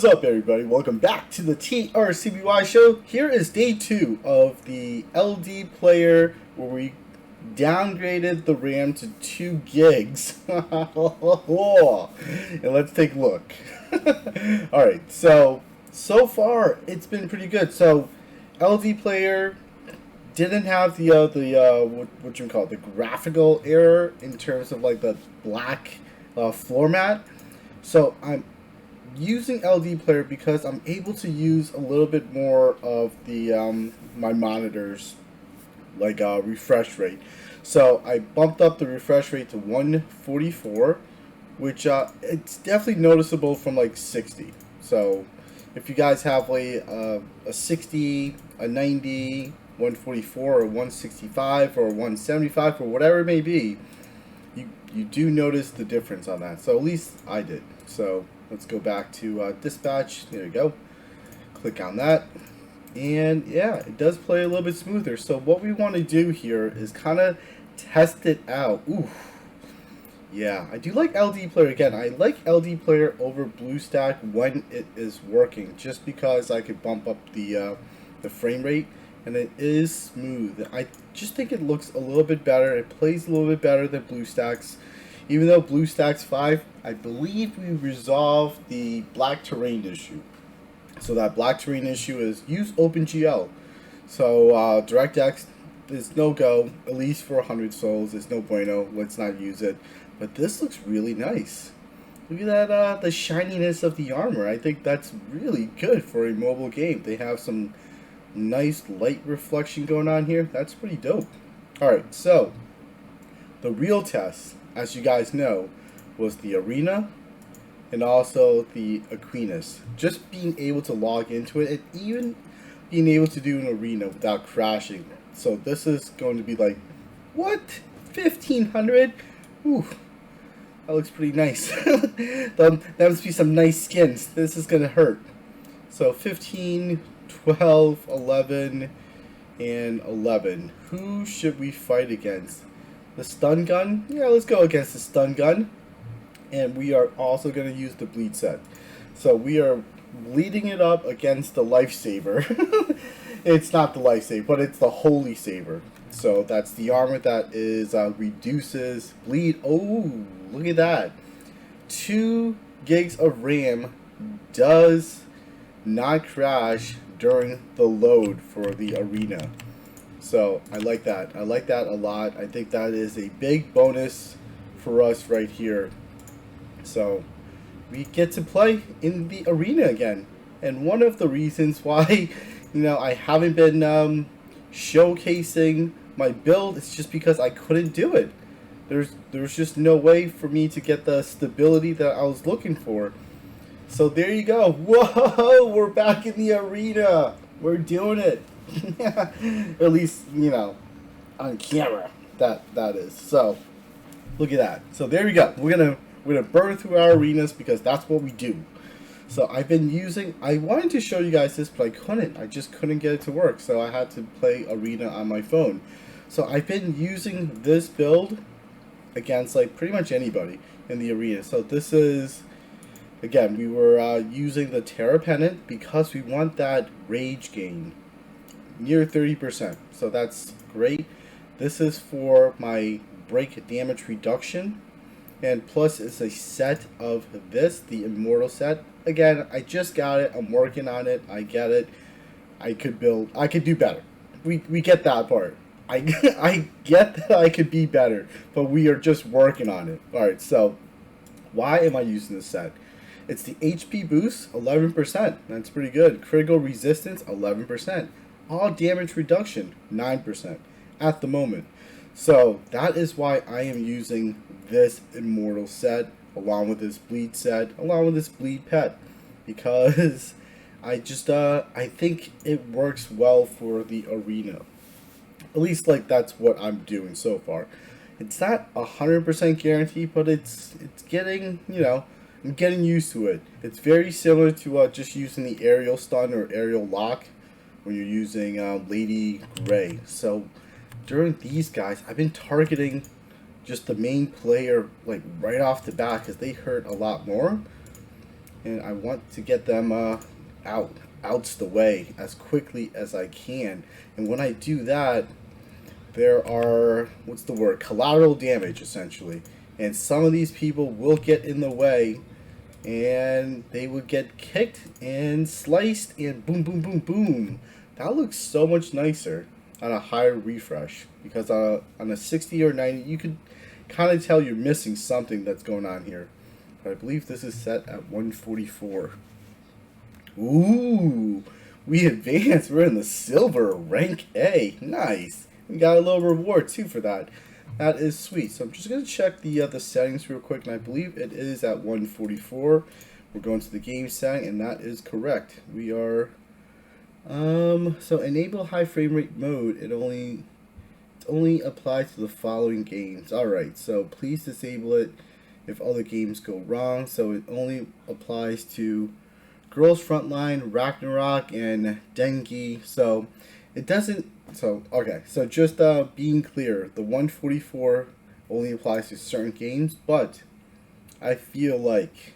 up, everybody? Welcome back to the TRCBY show. Here is day 2 of the LD Player, where we downgraded the RAM to 2 gigs. And let's take a look. Alright, so far it's been pretty good. So LD Player didn't have the what you call it, the graphical error in terms of like the black floor mat. So I'm using LD Player because I'm able to use a little bit more of the my monitors, like refresh rate. So I bumped up the refresh rate to 144, which it's definitely noticeable from like 60. So if you guys have like a 60, a 90, 144, or 165, or 175, or whatever it may be, you do notice the difference on that. So at least I did. So let's go back to dispatch. There you go. Click on that. And yeah, it does play a little bit smoother. So what we want to do here is kind of test it out. Ooh. Yeah, I do like LD Player. Again, I like LD Player over BlueStack when it is working, just because I could bump up the frame rate, and it is smooth. I just think it looks a little bit better. It plays a little bit better than BlueStacks. Even though BlueStacks5, I believe we resolved the black terrain issue. So that black terrain issue is use OpenGL. So DirectX is no go, at least for 100 souls. It's no bueno. Let's not use it. But this looks really nice. Look at that, the shininess of the armor. I think that's really good for a mobile game. They have some nice light reflection going on here. That's pretty dope. Alright, so the real test, as you guys know, was the Arena and also the Aquinas. Just being able to log into it, and even being able to do an Arena without crashing. So this is going to be like, what? 1500? Ooh, that looks pretty nice. That must be some nice skins. This is going to hurt. So 15, 12, 11, and 11. Who should we fight against? The stun gun? Yeah, let's go against the stun gun. And we are also going to use the bleed set. So we are leading it up against the lifesaver. It's not the lifesaver, but it's the holy saver. So that's the armor that is reduces bleed. Oh, look at that. 2 gigs of RAM does not crash during the load for the Arena. So I like that. I like that a lot. I think that is a big bonus for us right here. So we get to play in the Arena again. And one of the reasons why, I haven't been showcasing my build is just because I couldn't do it. There's just no way for me to get the stability that I was looking for. So there you go. Whoa, we're back in the Arena. We're doing it. At least, on camera. That is. So look at that. So there we go. We're gonna burn through our arenas because that's what we do. So I've been using, I wanted to show you guys this, but I couldn't. I just couldn't get it to work. So I had to play Arena on my phone. So I've been using this build against like pretty much anybody in the Arena. So this is, again, we were using the Terra Pennant because we want that rage gain near 30%. So that's great. This is for my break damage reduction. And plus it's a set of this, the Immortal set. Again, I just got it. I'm working on it. I get it. I could do better. We get that part. I get that I could be better, but we are just working on it. Alright, so why am I using this set? It's the HP boost, 11%. That's pretty good. Critical resistance, 11%. All damage reduction, 9% at the moment. So that is why I am using this Immortal set along with this bleed set, along with this bleed pet, because I just I think it works well for the Arena. At least like that's what I'm doing so far. It's not 100% guaranteed, but it's getting, I'm getting used to it. It's very similar to just using the aerial stun or aerial lock when you're using Lady Gray. So during these guys, I've been targeting just the main player like right off the bat because they hurt a lot more. and I want to get them outs the way as quickly as I can. And when I do that, there are, what's the word, collateral damage essentially, and some of these people will get in the way, and they would get kicked and sliced, and boom, boom, boom, boom. That looks so much nicer on a higher refresh, because on a 60 or 90, you could kind of tell you're missing something that's going on here. But I believe this is set at 144. Ooh, we advanced. We're in the silver, rank A. Nice. We got a little reward too for that. That is sweet. So I'm just going to check the settings real quick, and I believe it is at 144. We're going to the game setting, and that is correct. We are, so enable high frame rate mode. It only applies to the following games. Alright, so please disable it if other games go wrong. So it only applies to Girls Frontline, Ragnarok, and Dengue. So it doesn't. So okay. So just being clear, the 144 only applies to certain games, but I feel like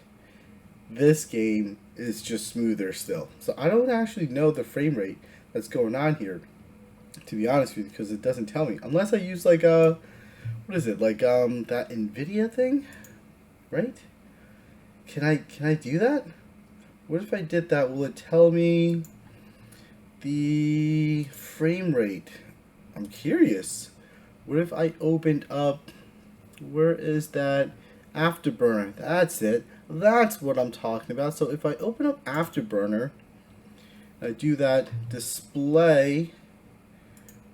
this game is just smoother still. So I don't actually know the frame rate that's going on here, to be honest with you, because it doesn't tell me unless I use like what is it, like that NVIDIA thing, right? Can I do that? What if I did that? Will it tell me the frame rate? I'm curious. What if I opened up, where is that Afterburner? That's it. That's what I'm talking about. So if I open up Afterburner, I do that display,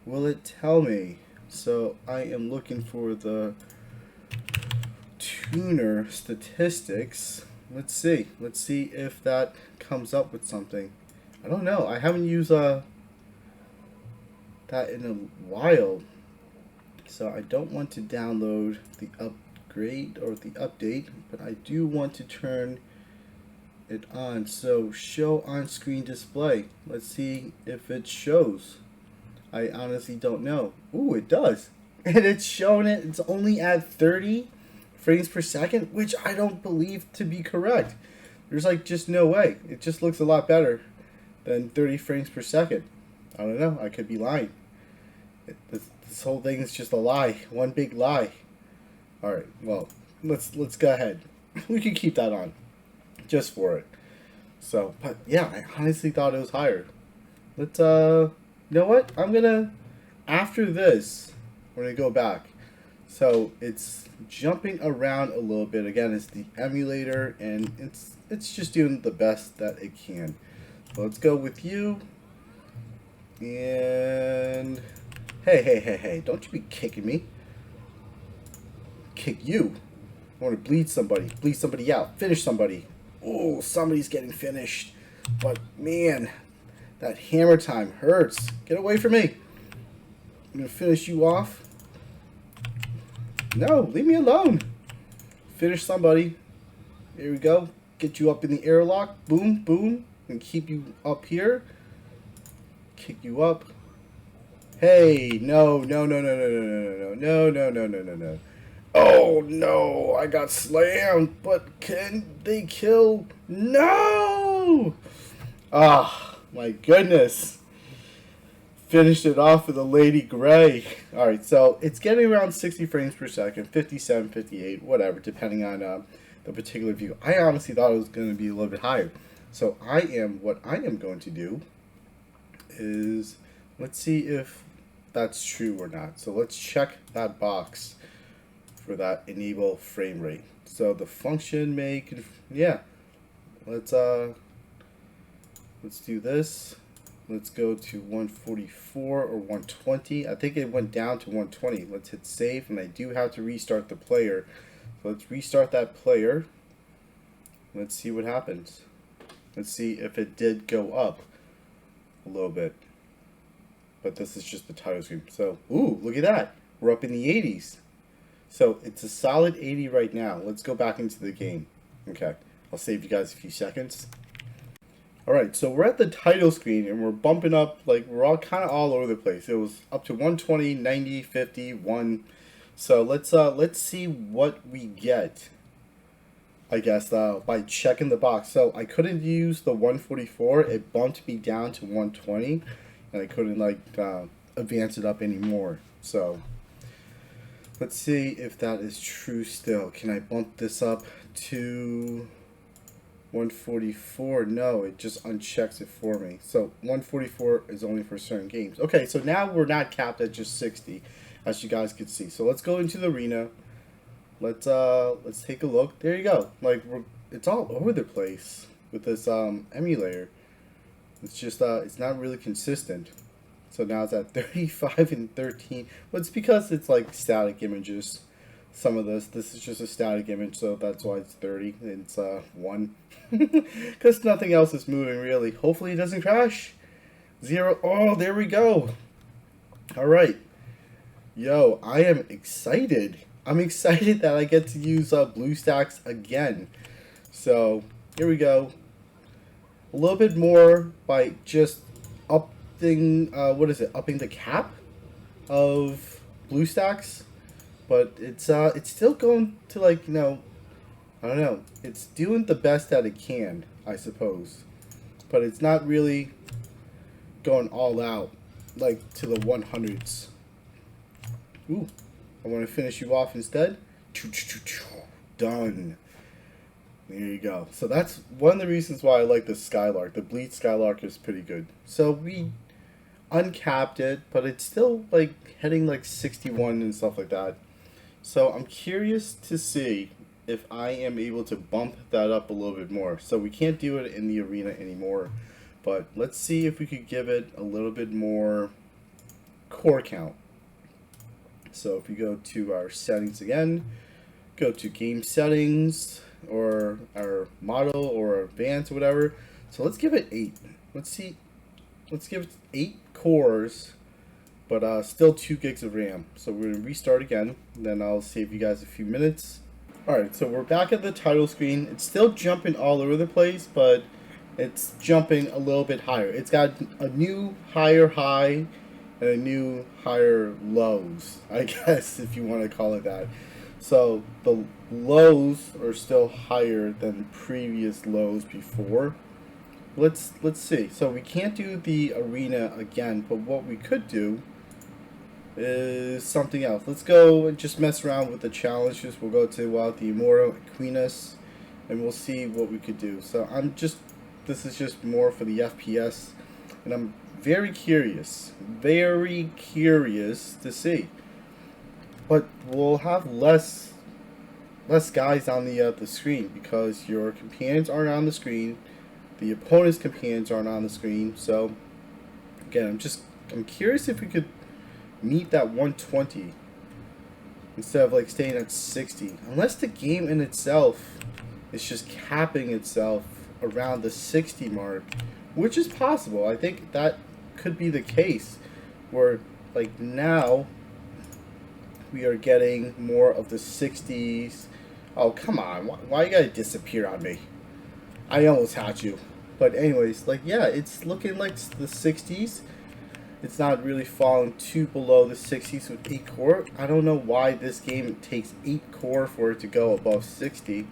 will it tell me? So I am looking for the tuner statistics. Let's see if that comes up with something. I don't know. I haven't used that in a while, so I don't want to download the upgrade or the update, but I do want to turn it on. So show on screen display. Let's see if it shows. I honestly don't know. Ooh, it does. And it's showing it. It's only at 30 frames per second, which I don't believe to be correct. There's like just no way. It just looks a lot better than 30 frames per second. I don't know. I could be lying. This whole thing is just a lie. One big lie. Alright, well, let's go ahead. We can keep that on just for it. So, but yeah, I honestly thought it was higher. Let's, you know what? I'm gonna, after this, we're gonna go back. So it's jumping around a little bit. Again, it's the emulator, and it's just doing the best that it can. So let's go with you. And hey, don't you be kicking me. Kick you. I want to bleed somebody out, finish somebody. Oh, somebody's getting finished. But man, that hammer time hurts. Get away from me. I'm gonna finish you off. No, leave me alone. Finish somebody. There we go. Get you up in the airlock. Boom, boom. And keep you up here. Kick you up. Hey, no. Oh no, I got slammed, but can they kill? No! Ah, my goodness. Finished it off with a Lady Gray. Alright, so it's getting around 60 frames per second, 57, 58, whatever, depending on the particular view. I honestly thought it was going to be a little bit higher. So what I am going to do is, let's see if that's true or not. So let's check that box for that enable frame rate. So the function may, yeah, let's do this. Let's go to 144 or 120. I think it went down to 120. Let's hit save, and I do have to restart the player. So let's restart that player. Let's see what happens. Let's see if it did go up a little bit. But this is just the title screen. So, ooh, look at that. We're up in the 80s. So it's a solid 80 right now. Let's go back into the game. Okay, I'll save you guys a few seconds. Alright, so we're at the title screen, and we're bumping up, like, we're all kind of all over the place. It was up to 120, 90, 50, 1. So let's see what we get I guess by checking the box. So I couldn't use the 144. It bumped me down to 120, and I couldn't like advance it up anymore. So let's see if that is true still. Can I bump this up to 144? No, it just unchecks it for me. So 144 is only for certain games. Okay, so now we're not capped at just 60, as you guys can see. So let's go into the arena. Let's take a look. There you go. Like it's all over the place with this emulator. It's just it's not really consistent. So now it's at 35 and 13. Well, it's because it's like static images. Some of this is just a static image, so that's why it's 30. It's 1 because nothing else is moving really. Hopefully it doesn't crash. 0. Oh, there we go. All right. Yo, I am excited. I'm excited that I get to use BlueStacks again. So here we go. A little bit more by just upping upping the cap of BlueStacks, but it's still going to, like, I don't know. It's doing the best that it can, I suppose, but it's not really going all out like to the 100s. Ooh. I want to finish you off instead. Done. There you go. So that's one of the reasons why I like the Skylark. The Bleed Skylark is pretty good. So we uncapped it, but it's still like heading like 61 and stuff like that. So I'm curious to see if I am able to bump that up a little bit more. So we can't do it in the arena anymore, but let's see if we could give it a little bit more core count. So if we go to our settings again, go to game settings or our model or advanced or whatever. So let's give it 8. Let's see. Let's give it 8 cores, but still 2 gigs of RAM. So we're going to restart again. Then I'll save you guys a few minutes. Alright, so we're back at the title screen. It's still jumping all over the place, but it's jumping a little bit higher. It's got a new higher high and a new higher lows, I guess, if you want to call it that. So the lows are still higher than previous lows before. Let's see. So we can't do the arena again, but what we could do is something else. Let's go and just mess around with the challenges. We'll go to the Immortal Aquinas, and we'll see what we could do. So this is just more for the FPS, and I'm very curious to see. But we'll have less guys on the screen because your companions aren't on the screen, the opponent's companions aren't on the screen. So again, I'm curious if we could meet that 120 instead of like staying at 60, unless the game in itself is just capping itself around the 60 mark, which is possible. I think that could be the case, where like now we are getting more of the 60s. Oh, come on. Why you gotta disappear on me? I almost had you. But anyways, like, yeah, it's looking like the 60s. It's not really falling too below the 60s with 8 core. I don't know why this game takes 8 core for it to go above 60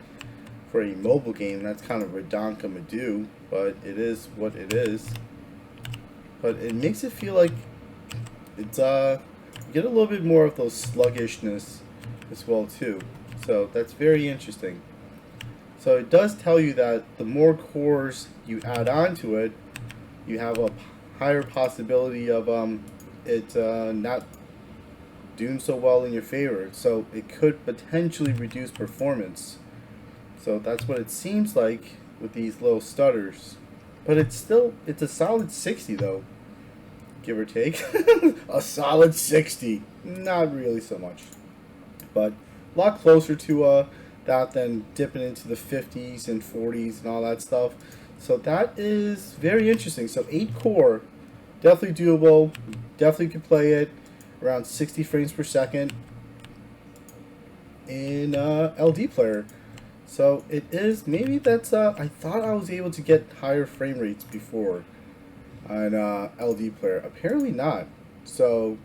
for a mobile game. That's kind of redonkulous, but it is what it is. But it makes it feel like it's you get a little bit more of those sluggishness as well too. So that's very interesting. So it does tell you that the more cores you add on to it, you have a higher possibility of it not doing so well in your favor. So it could potentially reduce performance. So that's what it seems like with these little stutters. But it's a solid 60 though, give or take. A solid 60. Not really so much, but a lot closer to that than dipping into the 50s and 40s and all that stuff. So that is very interesting. So 8 core, definitely doable. Definitely could play it around 60 frames per second in LD Player. So it is, maybe that's, I thought I was able to get higher frame rates before on LD Player. Apparently not. So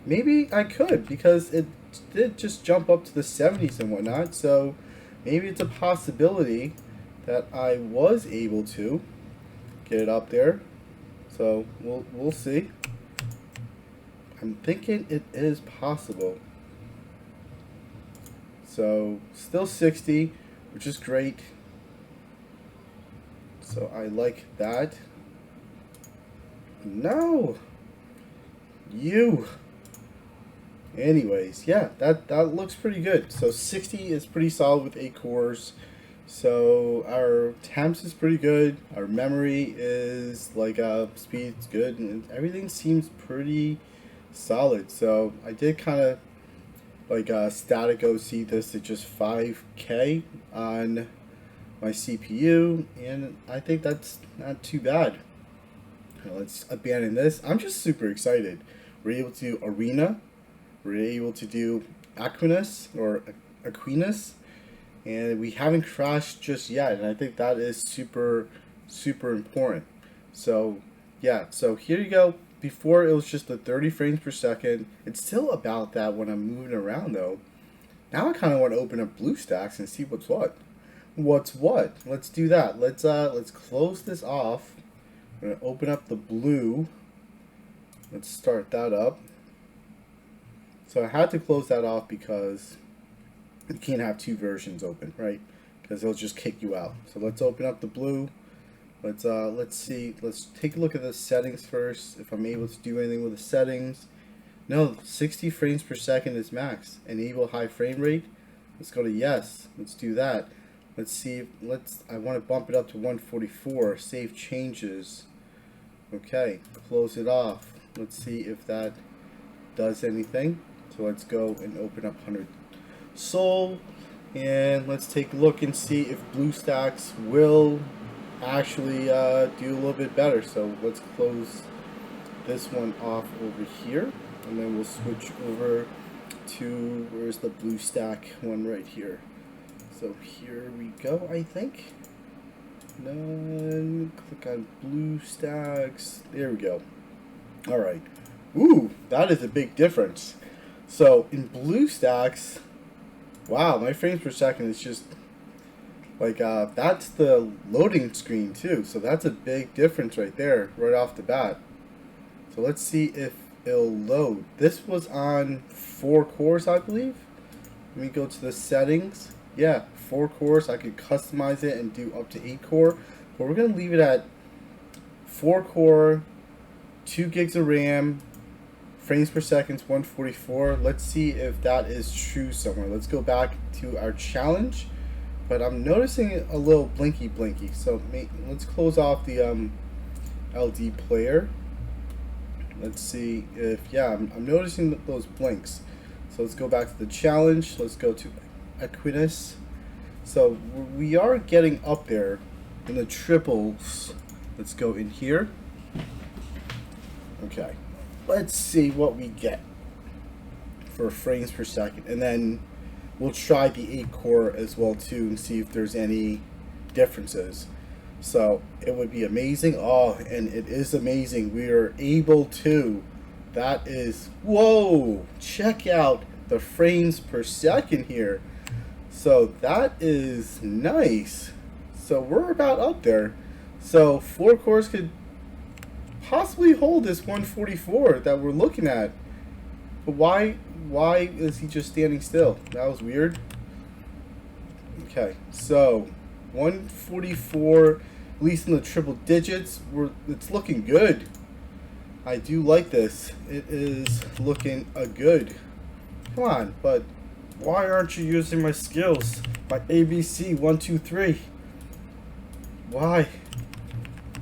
maybe I could, because it did just jump up to the 70s and whatnot. So maybe it's a possibility that I was able to get it up there. So we'll see. I'm thinking it is possible. So still 60, which is great. So I like that. No, you. Anyways, yeah, that looks pretty good. So 60 is pretty solid with 8 cores. So our temps is pretty good. Our memory is like speed's good, and everything seems pretty solid. So I did kind of like static OC this to just 5K on my CPU, and I think that's not too bad. Let's abandon this. I'm just super excited. We're able to do Arena. We're able to do Aquinas, and we haven't crashed just yet, and I think that is super important. So yeah, so here you go. Before it was just the 30 frames per second. It's still about that when I'm moving around though. Now I kind of want to open up BlueStacks and see what's what. Let's do that. Let's close this off. I'm gonna open up the blue. Let's start that up. So I had to close that off because you can't have 2 versions open, right? Because it'll just kick you out. So let's open up the blue. Let's see. Let's take a look at the settings first. If I'm able to do anything with the settings. No, 60 frames per second is max. Enable high frame rate. Let's go to yes. Let's do that. Let's see. I want to bump it up to 144. Save changes. Okay. Close it off. Let's see if that does anything. So let's go and open up 100 Sol, and let's take a look and see if BlueStacks will actually do a little bit better. So let's close this one off over here, and then we'll switch over to, where's the BlueStack one right here. So here we go, I think. Then click on BlueStacks. There we go. All right. Ooh, that is a big difference. So in BlueStacks, wow, my frames per second is just like that's the loading screen too. So that's a big difference right there, right off the bat. So let's see if it'll load. This was on 4 cores, I believe. Let me go to the settings. Yeah, 4 cores. I could customize it and do up to 8 core, but we're gonna leave it at 4 core, 2 gigs of RAM. Frames per second 144. Let's see if that is true somewhere. Let's go back to our challenge, but I'm noticing a little blinky. So let's close off the LD player. Let's see if, yeah, I'm noticing those blinks. So let's go back to the challenge. Let's go to Aquinas. So we are getting up there in the triples. Let's go in here. Okay. Let's see what we get for frames per second, and then we'll try the 8 core as well too and see if there's any differences. So it would be amazing. Oh, and it is amazing. We are able to. That is, whoa, check out the frames per second here. So that is nice. So we're about up there. So 4 cores could possibly hold this 144 that we're looking at. But why is he just standing still? That was weird. Okay, so 144, at least in the triple digits, it's looking good. I do like this. It is looking good. Come on, but why aren't you using my skills? My ABC 1, 2, 3. Why?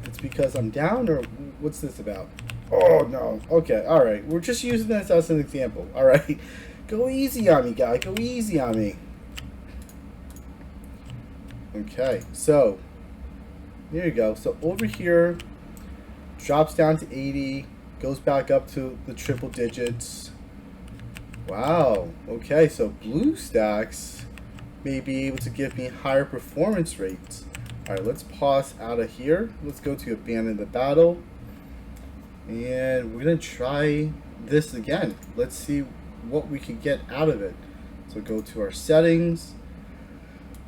It's because I'm down, or what's this about? Oh no. Okay, alright. We're just using this as an example. Alright. Go easy on me, guy. Go easy on me. Okay, so there you go. So over here, drops down to 80, goes back up to the triple digits. Wow. Okay, so BlueStacks may be able to give me higher performance rates. Alright, let's pause out of here. Let's go to abandon the battle. And we're going to try this again. Let's see what we can get out of it. So go to our settings.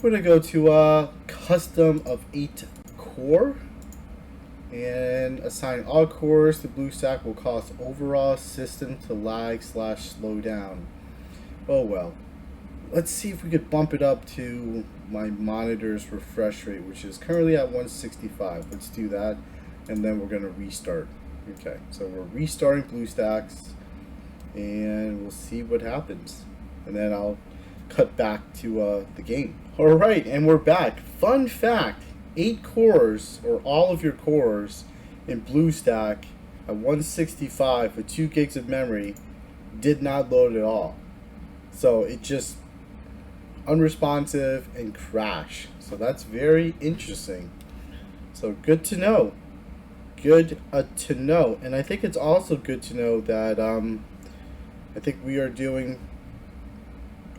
We're gonna go to custom of 8 core and assign all cores to BlueStack will cause overall system to lag / slow down. Oh well. Let's see if we could bump it up to my monitor's refresh rate, which is currently at 165. Let's do that, and then we're gonna restart. Okay, so we're restarting BlueStacks, and we'll see what happens, and then I'll cut back to the game. All right, and we're back. Fun fact: 8 cores, or all of your cores, in BlueStack at 165 with 2 gigs of memory did not load at all. So it just unresponsive and crash. So that's very interesting. So good to know. Good to know. And I think it's also good to know that I think we are doing,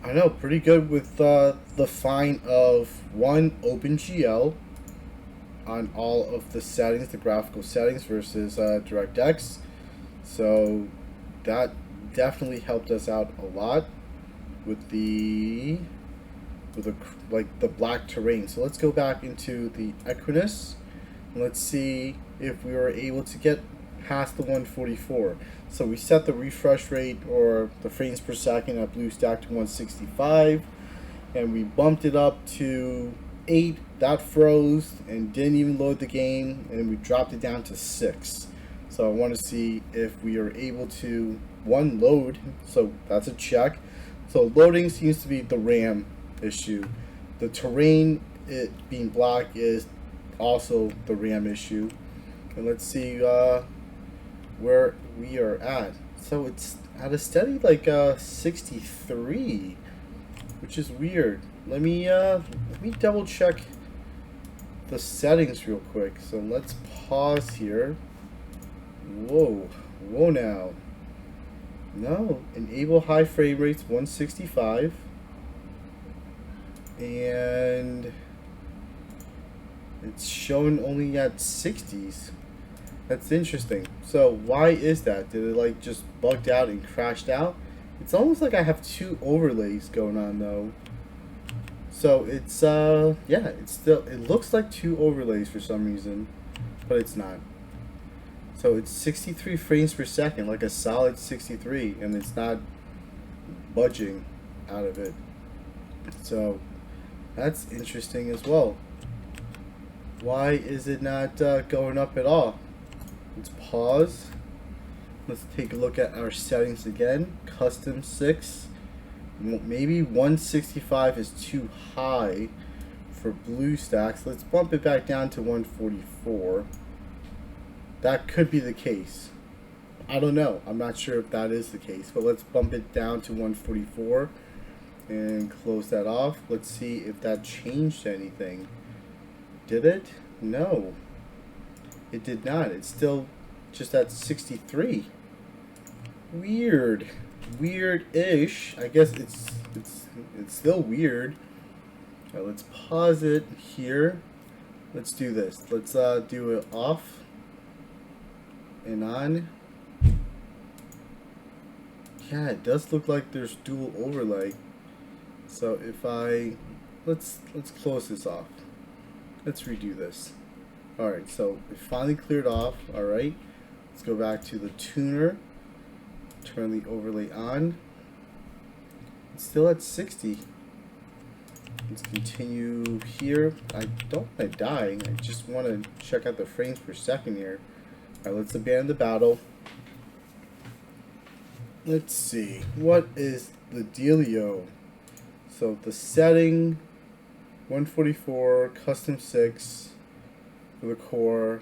I don't know, pretty good with the fine of one OpenGL on all of the settings, the graphical settings versus DirectX. So that definitely helped us out a lot with the like the black terrain. So let's go back into the Equinus and let's see if we were able to get past the 144. So we set the refresh rate or the frames per second at BlueStack to 165, and we bumped it up to 8. That froze and didn't even load the game, and we dropped it down to 6. So I want to see if we are able to load. So that's a check. So loading seems to be the RAM issue. The terrain, it being black, is also the RAM issue. And let's see where we are at. So it's at a steady like 63, which is weird. Let me double check the settings real quick. So let's pause here. Whoa now. No, enable high frame rates 165, and it's showing only at 60s. That's interesting. So why is that? Did it like just bugged out and crashed out? It's almost like I have 2 overlays going on though. So it's yeah, it looks like 2 overlays for some reason, but it's not. So it's 63 frames per second, like a solid 63, and it's not budging out of it. So that's interesting as well. Why is it not going up at all? Let's pause. Let's take a look at our settings again. Custom 6. Maybe 165 is too high for BlueStacks. Let's bump it back down to 144. That could be the case. I don't know. I'm not sure if that is the case, but let's bump it down to 144 and close that off. Let's see if that changed anything. Did it? No. It did not. It's still just at 63. Weird. Weird-ish. I guess it's still weird. All right, let's pause it here. Let's do this. Let's do it off and on. Yeah, it does look like there's dual overlay. So if let's close this off. Let's redo this. Alright, so it finally cleared off. Alright, let's go back to the tuner. Turn the overlay on. It's still at 60. Let's continue here. I don't want to die. I just want to check out the frames per second here. Alright, let's abandon the battle. Let's see. What is the dealio? So the setting 144, custom 6 for the core.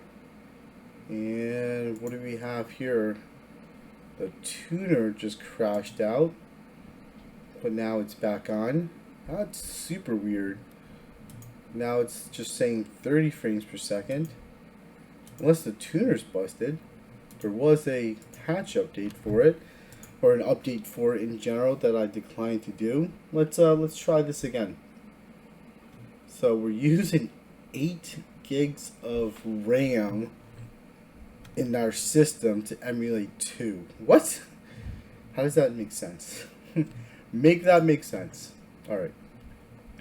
And what do we have here? The tuner just crashed out, but now it's back on. That's super weird. Now it's just saying 30 frames per second. Unless the tuner's busted. There was a patch update for it, or an update for it in general that I declined to do. Let's try this again. So we're using 8 gigs of RAM in our system to emulate 2. What? How does that make sense? Make that make sense. Alright.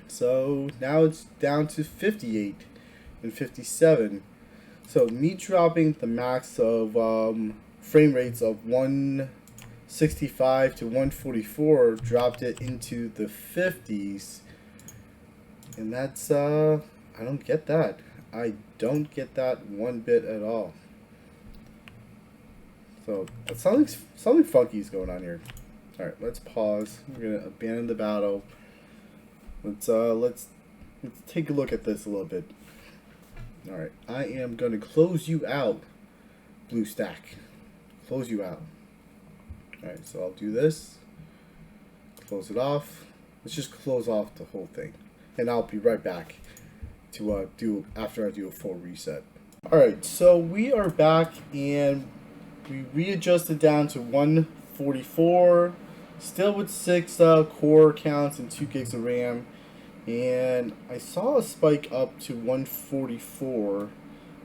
So now it's down to 58 and 57. So me dropping the max of frame rates of 165 to 144 dropped it into the 50s. And that's, I don't get that. I don't get that one bit at all. So something funky is going on here. All right, let's pause. We're gonna abandon the battle. Let's take a look at this a little bit. All right, I am gonna close you out, BlueStack. Close you out. All right, so I'll do this. Close it off. Let's just close off the whole thing, and I'll be right back to do after I do a full reset. All right, so we are back, and we readjusted down to 144, still with 6 core counts and 2 gigs of RAM. And I saw a spike up to 144,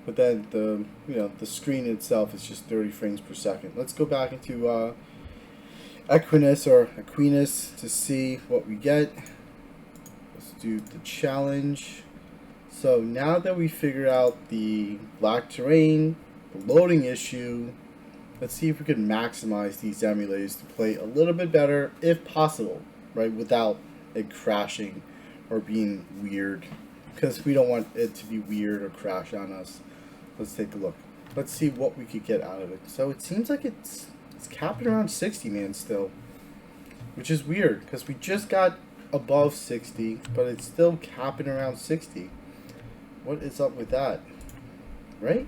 but then the screen itself is just 30 frames per second. Let's go back into Aquinas to see what we get. Let's do the challenge. So now that we figure out the black terrain, the loading issue, let's see if we can maximize these emulators to play a little bit better, if possible, right, without it crashing or being weird, because we don't want it to be weird or crash on us. Let's take a look. Let's see what we could get out of it. So it seems like it's capping around 60, man, still, which is weird because we just got above 60, but it's still capping around 60. What is up with that, right?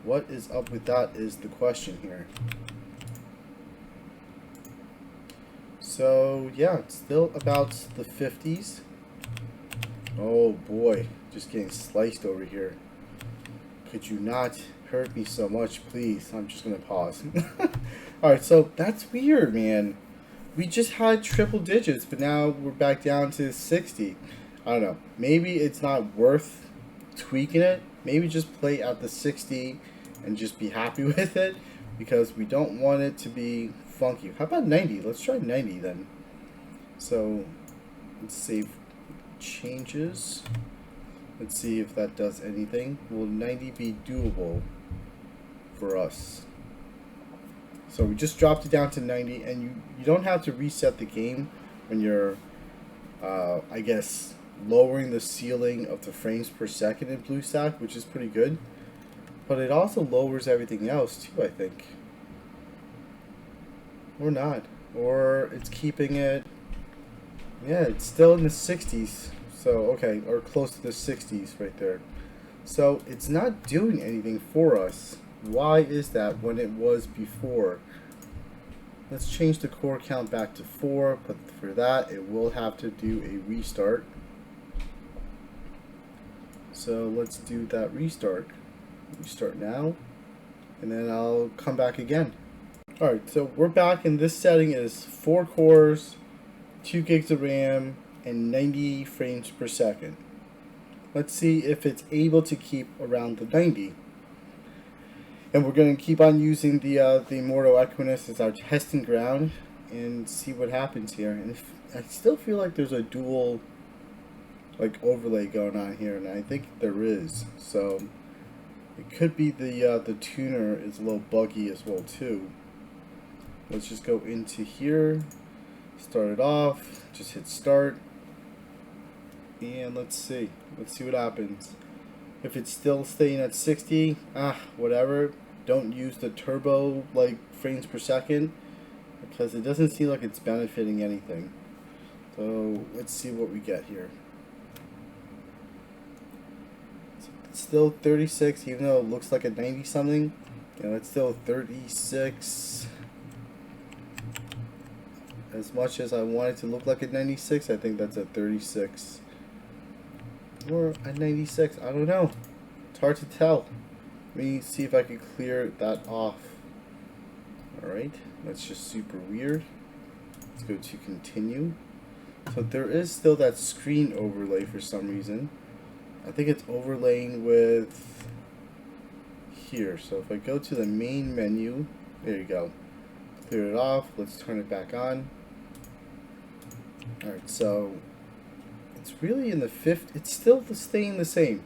What is up with that is the question here. So yeah, it's still about the 50s. Oh boy, just getting sliced over here. Could you not hurt me so much, please? I'm just gonna pause. Alright, so that's weird, man. We just had triple digits, but now we're back down to 60. I don't know. Maybe it's not worth tweaking it. Maybe just play at the 60 and just be happy with it, because we don't want it to be funky. How about 90? Let's try 90 then. So let's save changes. Let's see if that does anything. Will 90 be doable for us? So we just dropped it down to 90, and you don't have to reset the game when you're I guess lowering the ceiling of the frames per second in BlueStack, which is pretty good. But it also lowers everything else too, I think. Or not. Or it's keeping it... Yeah, it's still in the 60s. So, okay, or close to the 60s right there. So, it's not doing anything for us. Why is that when it was before? Let's change the core count back to 4, but for that, it will have to do a restart. So, let's do that restart. Restart now, and then I'll come back again. Alright, so we're back, and this setting is 4 cores, 2 gigs of RAM, and 90 frames per second. Let's see if it's able to keep around the 90. And we're going to keep on using the Immortal Equinus as our testing ground and see what happens here. And I still feel like there's a dual overlay going on here, and I think there is. So it could be the tuner is a little buggy as well too. Let's just go into here, start it off, just hit start, and let's see what happens. If it's still staying at 60, whatever. Don't use the turbo frames per second, because it doesn't seem like it's benefiting anything. So let's see what we get here. So it's still 36, even though it looks like a 90 something. It's still 36. As much as I want it to look like a 96, I think that's a 36. Or a 96, I don't know. It's hard to tell. Let me see if I can clear that off. Alright, that's just super weird. Let's go to continue. So there is still that screen overlay for some reason. I think it's overlaying with here. So if I go to the main menu, there you go. Clear it off. Let's turn it back on. Alright, so it's really in the 50, it's still staying the same.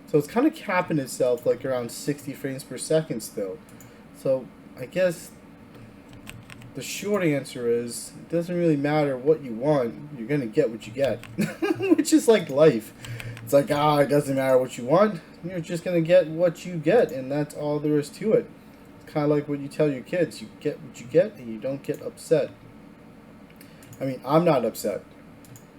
So it's kind of capping itself like around 60 frames per second still. So I guess the short answer is it doesn't really matter what you want, you're going to get what you get. Which is like life. It's like, it doesn't matter what you want, you're just going to get what you get, and that's all there is to it. It's kind of like what you tell your kids, you get what you get and you don't get upset. I mean, I'm not upset.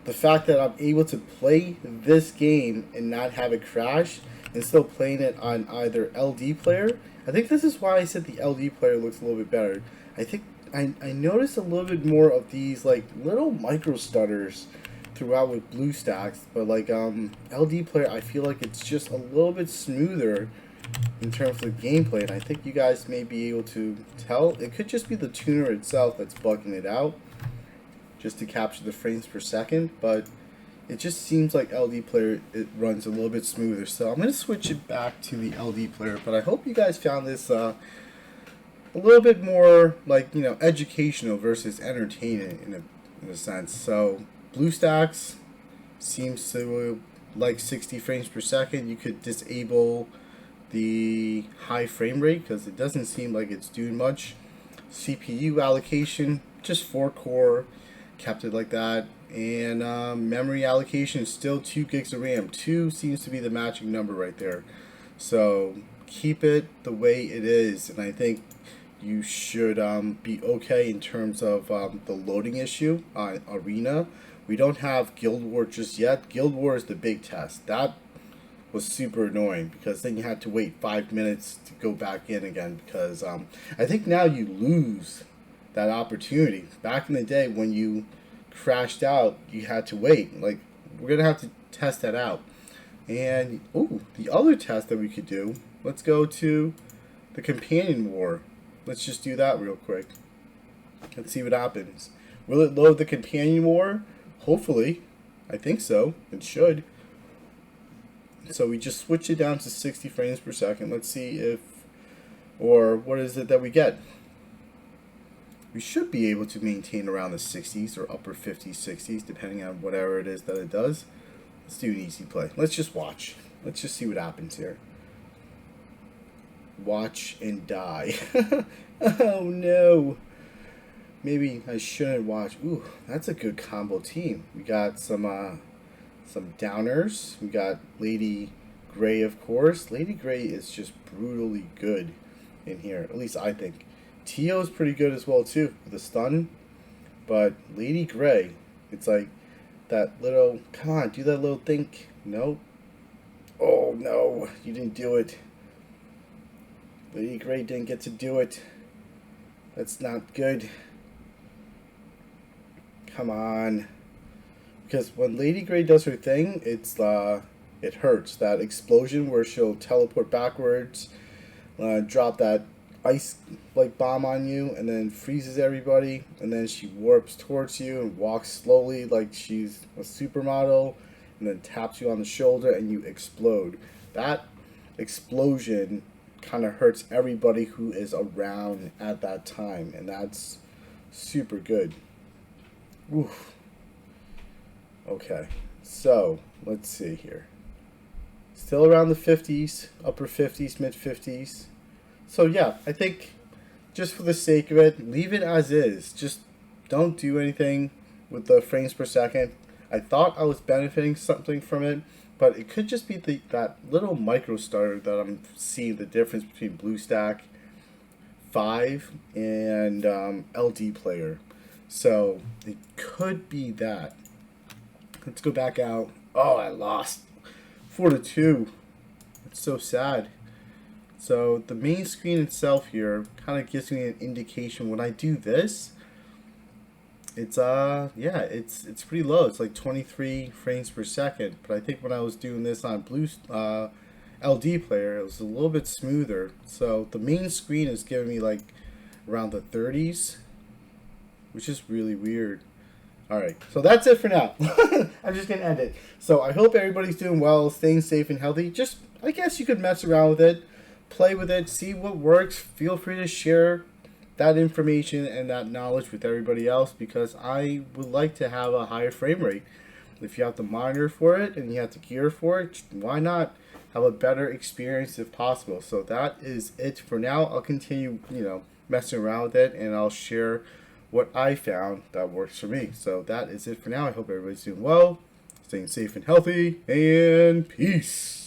The fact that I'm able to play this game and not have it crash and still playing it on either LD Player, I think this is why I said the LD Player looks a little bit better. I think I noticed a little bit more of these like little micro stutters throughout with BlueStacks, but like LD Player, I feel like it's just a little bit smoother in terms of gameplay, and I think you guys may be able to tell. It could just be the tuner itself that's bugging it out, just to capture the frames per second, but it just seems like LD Player, it runs a little bit smoother. So I'm going to switch it back to the LD Player, but I hope you guys found this a little bit more like, you know, educational versus entertaining in a sense. So BlueStacks seems to like 60 frames per second. You could disable the high frame rate because it doesn't seem like it's doing much. CPU allocation, just 4 core, kept it like that. And memory allocation is still 2 gigs of RAM. 2 seems to be the matching number right there. So keep it the way it is, and I think you should be okay in terms of the loading issue on Arena. We don't have Guild War just yet. Guild War is the big test. That was super annoying because then you had to wait 5 minutes to go back in again because I think now you lose that opportunity. Back in the day when you crashed out, you had to wait. Like, we're gonna have to test that out. And the other test that we could do, let's go to the Companion War. Let's just do that real quick. Let's see what happens. Will it load the Companion War? Hopefully. I think so. It should. So we just switch it down to 60 frames per second. Let's see if, or what is it that we get? We should be able to maintain around the 60s or upper 50s, 60s, depending on whatever it is that it does. Let's do an easy play. Let's just watch. Let's just see what happens here. Watch and die. Oh no. Maybe I shouldn't watch. Ooh, that's a good combo team. We got some downers. We got Lady Grey, of course. Lady Grey is just brutally good in here. At least I think. Tio is pretty good as well too with the stun. But Lady Grey, it's like that little, come on, do that little think. Nope. Oh no, you didn't do it. Lady Grey didn't get to do it. That's not good. Come on. Because when Lady Grey does her thing, it hurts. That explosion where she'll teleport backwards, drop that ice like bomb on you, and then freezes everybody, and then she warps towards you and walks slowly like she's a supermodel, and then taps you on the shoulder and you explode. That explosion kind of hurts everybody who is around at that time, and that's super good. Oof. Okay, so let's see here. Still around the 50s, upper 50s, mid 50s. So yeah, I think just for the sake of it, leave it as is. Just don't do anything with the frames per second. I thought I was benefiting something from it, but it could just be that little micro starter that I'm seeing the difference between BlueStacks5 and LD Player. So it could be that. Let's go back out. Oh, I lost 4-2. It's so sad. So the main screen itself here kind of gives me an indication. When I do this, it's yeah, it's pretty low. It's like 23 frames per second. But I think when I was doing this on LD Player, it was a little bit smoother. So the main screen is giving me like around the 30s, which is really weird. Alright, so that's it for now. I'm just going to end it. So I hope everybody's doing well, staying safe and healthy. Just, I guess you could mess around with it, play with it, see what works. Feel free to share that information and that knowledge with everybody else, because I would like to have a higher frame rate. if you have the monitor for it and you have the gear for it, why not have a better experience if possible? So that is it for now. I'll continue, messing around with it, and I'll share what I found that works for me. So that is it for now. I hope everybody's doing well, staying safe and healthy, and peace.